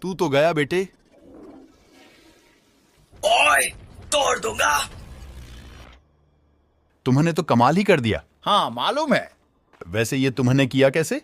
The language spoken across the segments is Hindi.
तू तो गया बेटे। ओए, तोड़ दूंगा। तुमने तो कमाल ही कर दिया। हाँ मालूम है। वैसे ये तुमने किया कैसे?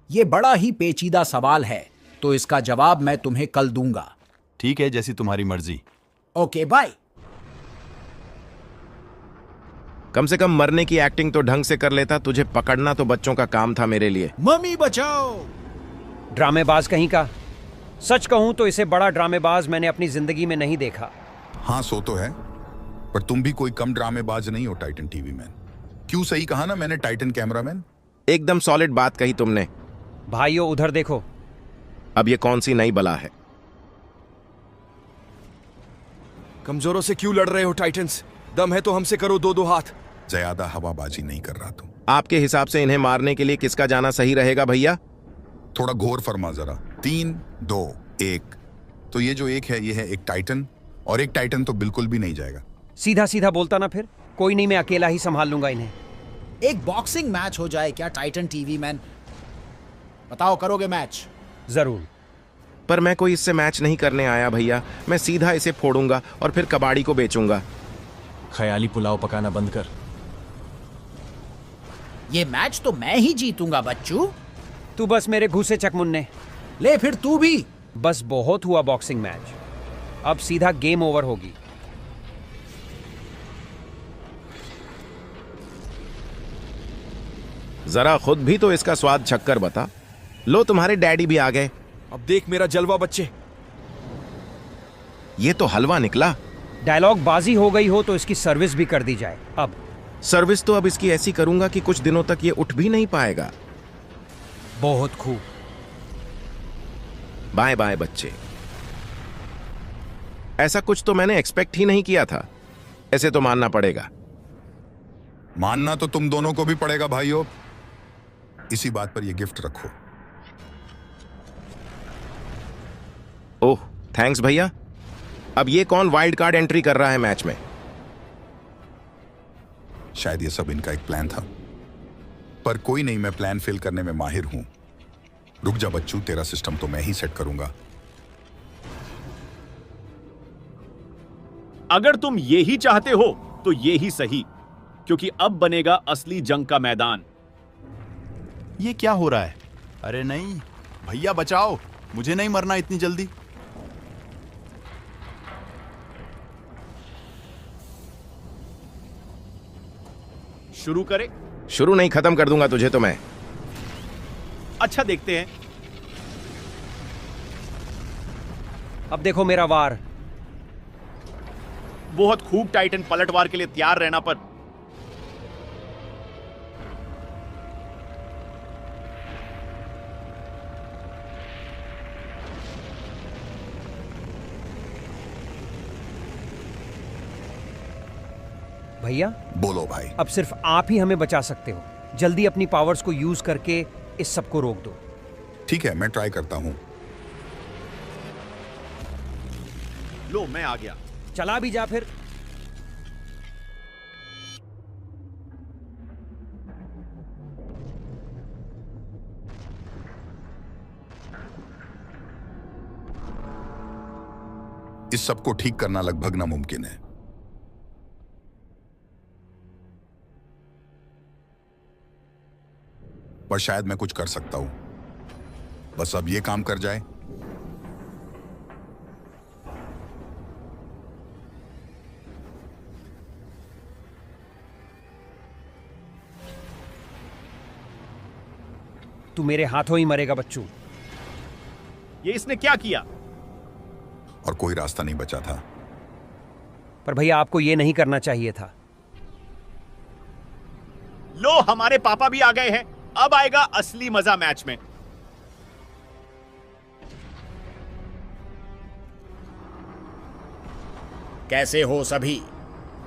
ये बड़ा ही पेचीदा सवाल है, तो इसका जवाब मैं तुम्हें कल दूंगा। ठीक है, जैसी तुम्हारी मर्जी। Okay bye. कम से कम मरने की एक्टिंग तो ढंग से कर लेता। तुझे पकड़ना तो बच्चों का काम था मेरे लिए। मम्मी बचाओ। ड्रामेबाज कहीं का। सच कहूं तो इसे बड़ा ड्रामेबाज मैंने अपनी जिंदगी में नहीं देखा। हाँ सो तो है, पर तुम भी कोई कम ड्रामेबाज नहीं हो टाइटन टीवी मैन। क्यों सही कहा ना मैंने, टाइटन कैमरामैन। एकदम सॉलिड बात कही तुमने। भाइयों उधर देखो। अब ये कौन सी नई बला है? कमजोरों से क्यों लड़ रहे हो टाइटन्स? दम है तो हमसे करो दो दो हाथ। ज्यादा हवाबाजी नहीं कर रहा तुम। आपके हिसाब से इन्हें मारने के लिए किसका जाना सही रहेगा भैया? थोड़ा घोर फरमा जरा। 3, 2, 1। तो ये जो एक है, ये है एक टाइटन, और एक टाइटन तो बिल्कुल भी नहीं जाएगा। सीधा सीधा बोलता ना फिर। कोई नहीं, मैं अकेला ही संभाल लूंगा इन्हें। एक बॉक्सिंग मैच हो जाए क्या टाइटन टीवी मैन? बताओ, करोगे मैच? जरूर। पर मैं कोई इससे मैच नहीं करने आया भैया। मैं सीधा इसे फोड़ूंगा और फिर कबाड़ी को बेचूंगा। ख्याली पुलाव पकाना बंद कर। ये मैच तो मैं ही जीतूंगा बच्चू। तू बस मेरे घूसे चकमुन्ने। ले फिर तू भी। बस बहुत हुआ बॉक्सिंग मैच, अब सीधा गेम ओवर होगी। जरा खुद भी तो इसका स्वाद चखकर बता। लो, तुम्हारे डैडी भी आ गए। अब देख मेरा जलवा बच्चे। ये तो हलवा निकला। डायलॉग बाजी हो गई हो तो इसकी सर्विस भी कर दी जाए। अब सर्विस तो अब इसकी ऐसी करूंगा कि कुछ दिनों तक ये उठ भी नहीं पाएगा। बहुत खूब। बाय बाय बच्चे। ऐसा कुछ तो मैंने एक्सपेक्ट ही नहीं किया था। ऐसे तो मानना पड़ेगा। मानना तो तुम दोनों को भी पड़ेगा भाइयों। इसी बात पर ये गिफ्ट रखो। ओह थैंक्स भैया। अब ये कौन वाइल्ड कार्ड एंट्री कर रहा है मैच में? शायद ये सब इनका एक प्लान था, पर कोई नहीं, मैं प्लान फेल करने में माहिर हूं। रुक जा बच्चू, तेरा सिस्टम तो मैं ही सेट करूंगा। अगर तुम ये ही चाहते हो तो ये ही सही, क्योंकि अब बनेगा असली जंग का मैदान। ये क्या हो रहा है? अरे नहीं भैया, बचाओ, मुझे नहीं मरना इतनी जल्दी। शुरू करें? शुरू नहीं, खत्म कर दूंगा तुझे तो मैं। अच्छा देखते हैं। अब देखो मेरा वार। बहुत खूब टाइटन, पलटवार के लिए तैयार रहना। पर भैया बोलो भाई। अब सिर्फ आप ही हमें बचा सकते हो। जल्दी अपनी पावर्स को यूज करके इस सब को रोक दो। ठीक है, मैं ट्राई करता हूं। लो, मैं आ गया। चला भी जा फिर। इस सब को ठीक करना लगभग नामुमकिन है, पर शायद मैं कुछ कर सकता हूं। बस अब ये काम कर जाए। तू मेरे हाथों ही मरेगा बच्चू। ये इसने क्या किया? और कोई रास्ता नहीं बचा था। पर भैया आपको ये नहीं करना चाहिए था। लो, हमारे पापा भी आ गए हैं। अब आएगा असली मजा मैच में। कैसे हो सभी?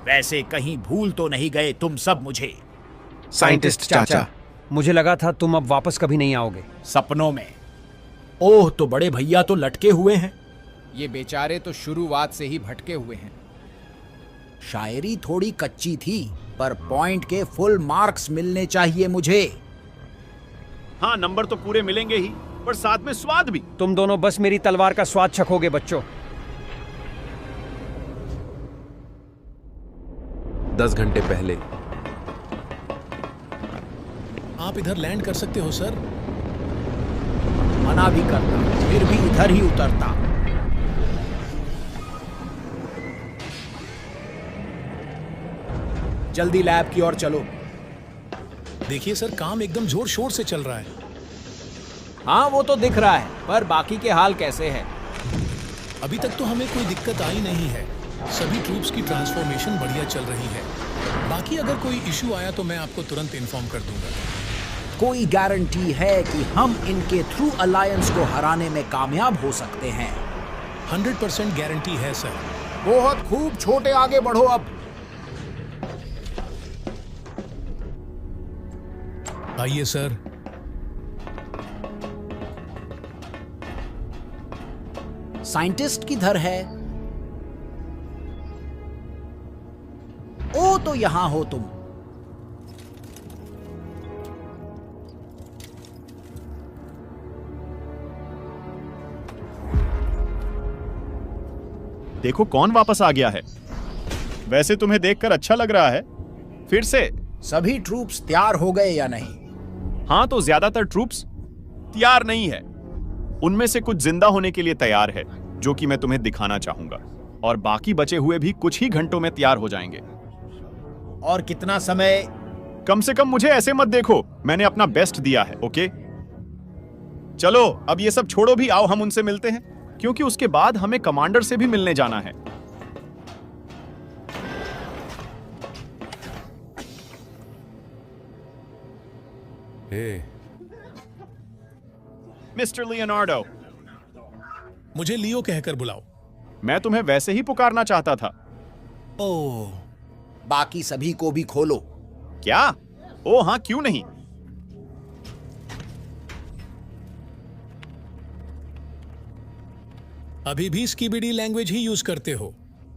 वैसे कहीं भूल तो नहीं गए तुम सब मुझे? साइंटिस्ट चाचा। मुझे लगा था तुम अब वापस कभी नहीं आओगे। सपनों में। ओह, तो बड़े भैया तो लटके हुए हैं। ये बेचारे तो शुरुआत से ही भटके हुए हैं। शायरी थोड़ी कच्ची थी, पर पॉइंट के फुल मार्क्स मिलने चाहिए मुझे। हाँ, नंबर तो पूरे मिलेंगे ही। और साथ में स्वाद भी। तुम दोनों बस मेरी तलवार का स्वाद चखोगे बच्चों। 10 घंटे पहले। आप इधर लैंड कर सकते हो सर। मना भी करता, फिर भी इधर ही उतरता। जल्दी लैब की ओर चलो। देखिए सर, काम एकदम जोर शोर से चल रहा है। हाँ वो तो दिख रहा है, पर बाकी के हाल कैसे हैं? अभी तक तो हमें कोई दिक्कत आई नहीं है। सभी ट्रूप्स की ट्रांसफॉर्मेशन बढ़िया चल रही है। बाकी अगर कोई इशू आया तो मैं आपको तुरंत इन्फॉर्म कर दूंगा। कोई गारंटी है कि हम इनके थ्रू अलायंस को हराने में कामयाब हो सकते हैं? 100% गारंटी है सर। बहुत खूब, छोटे आगे बढ़ो अब। आइए सर। साइंटिस्ट किधर है? ओ तो यहां हो तुम। देखो कौन वापस आ गया है। वैसे तुम्हें देखकर अच्छा लग रहा है। फिर से सभी ट्रूप्स तैयार हो गए या नहीं? हाँ, तो ज्यादातर ट्रूप्स तैयार नहीं है। उनमें से कुछ जिंदा होने के लिए तैयार है, जो कि मैं तुम्हें दिखाना चाहूंगा, और बाकी बचे हुए भी कुछ ही घंटों में तैयार हो जाएंगे। और कितना समय? कम से कम मुझे ऐसे मत देखो, मैंने अपना बेस्ट दिया है। ओके चलो अब ये सब छोड़ो भी, आओ हम उनसे मिलते हैं, क्योंकि उसके बाद हमें कमांडर से भी मिलने जाना है। मिस्टर लियोनार्डो, मुझे लियो कहकर बुलाओ। मैं तुम्हें वैसे ही पुकारना चाहता था। ओह, बाकी सभी को भी खोलो। क्या? ओ हाँ, क्यों नहीं। अभी भी स्कीबिडी लैंग्वेज ही यूज करते हो?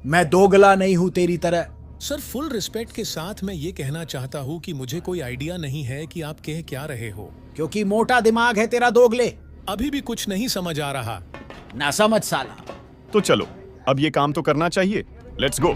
मैं दोगला नहीं हूं तेरी तरह। सर, फुल रिस्पेक्ट के साथ मैं ये कहना चाहता हूँ कि मुझे कोई आइडिया नहीं है कि आप कह क्या रहे हो। क्योंकि मोटा दिमाग है तेरा दोगले। अभी भी कुछ नहीं समझ आ रहा। ना समझ साला। तो चलो अब ये काम तो करना चाहिए। Let's go.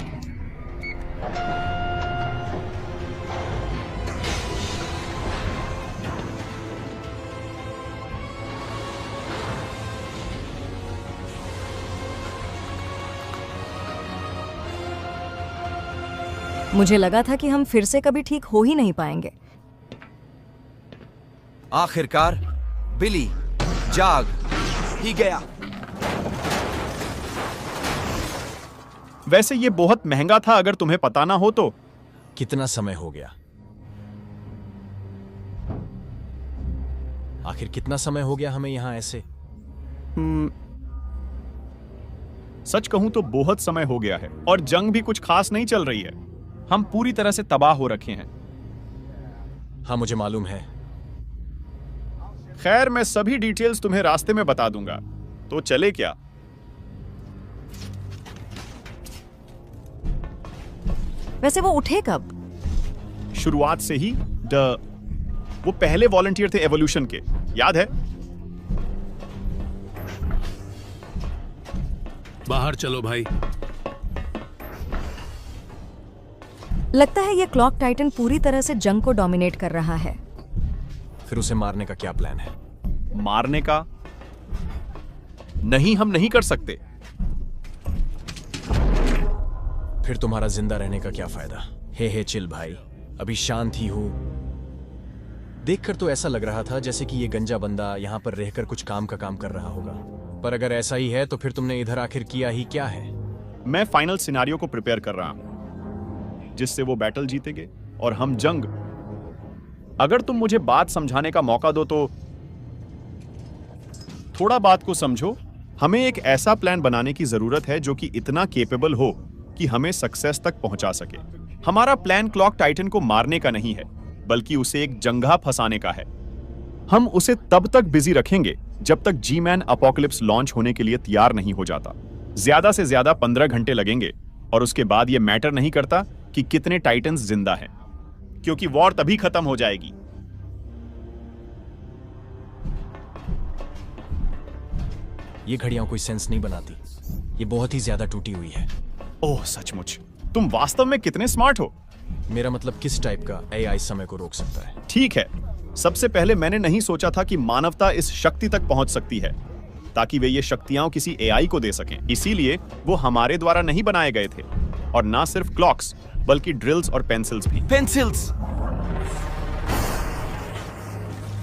मुझे लगा था कि हम फिर से कभी ठीक हो ही नहीं पाएंगे। आखिरकार बिली जाग ही गया। वैसे ये बहुत महंगा था, अगर तुम्हें पता ना हो तो। कितना समय हो गया? आखिर कितना समय हो गया हमें यहां ऐसे? सच कहूं तो बहुत समय हो गया है, और जंग भी कुछ खास नहीं चल रही है। हम पूरी तरह से तबाह हो रखे हैं। हाँ मुझे मालूम है। खैर, मैं सभी डिटेल्स तुम्हें रास्ते में बता दूंगा। तो चले क्या? वैसे वो उठे कब? शुरुआत से ही। वो पहले वॉलंटियर थे एवोल्यूशन के, याद है? बाहर चलो भाई। लगता है ये क्लॉक टाइटन पूरी तरह से जंग को डोमिनेट कर रहा है। फिर उसे मारने का क्या प्लान है? मारने का? नहीं, हम नहीं कर सकते। फिर तुम्हारा जिंदा रहने का क्या फायदा? हे चिल भाई, अभी शांत ही हूं। देखकर तो ऐसा लग रहा था जैसे कि ये गंजा बंदा यहां पर रहकर कुछ काम का काम कर रहा होगा। पर अगर ऐसा ही है तो फिर तुमने इधर आखिर किया ही क्या है? मैं फाइनल सिनेरियो को प्रिपेयर कर रहा हूं, जिससे वो बैटल जीतेंगे और हम जंग। अगर तुम मुझे बात समझाने का मौका दो तो। थोड़ा बात को समझो। हमें एक ऐसा प्लान बनाने की जरूरत है जो कि इतना केपेबल हो कि हमें सक्सेस तक पहुंचा सके। हमारा प्लान क्लॉक टाइटन को मारने का नहीं है, बल्कि उसे एक जंघा फंसाने का है। हम उसे तब तक बिजी रखेंगे जब तक जी मैन अपोकलिप्स लॉन्च होने के लिए तैयार नहीं हो जाता। ज्यादा से ज्यादा 15 घंटे लगेंगे, और उसके बाद यह मैटर नहीं करता कि कितने टाइटन्स जिंदा हैं, क्योंकि वॉर तभी खत्म हो जाएगी ये घड़ियां कोई सेंस नहीं बनाती। ये बहुत ही ज्यादा टूटी हुई है। ओह सचमुच, तुम वास्तव में कितने स्मार्ट हो। मेरा मतलब किस टाइप का एआई समय को रोक सकता है? ठीक है, सबसे पहले मैंने नहीं सोचा था कि मानवता इस शक्ति तक पहुंच सकती है ताकि वे ये शक्तियां किसी एआई को दे सकें। इसीलिए वो हमारे द्वारा नहीं बनाए गए थे, और ना सिर्फ क्लॉक्स बल्कि ड्रिल्स और पेंसिल्स भी। पेंसिल्स।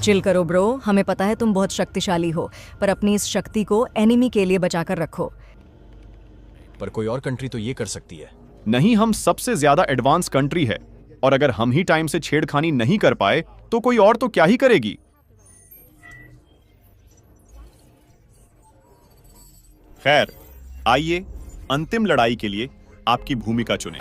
चिल करो ब्रो, हमें पता है तुम बहुत शक्तिशाली हो, पर अपनी इस शक्ति को एनिमी के लिए बचाकर रखो। पर कोई और कंट्री तो ये कर सकती है। नहीं, हम सबसे ज्यादा एडवांस कंट्री है, और अगर हम ही टाइम से छेड़खानी नहीं कर पाए तो कोई और तो क्या ही करेगी। खैर, आइए अंतिम लड़ाई के लिए आपकी भूमिका चुनें।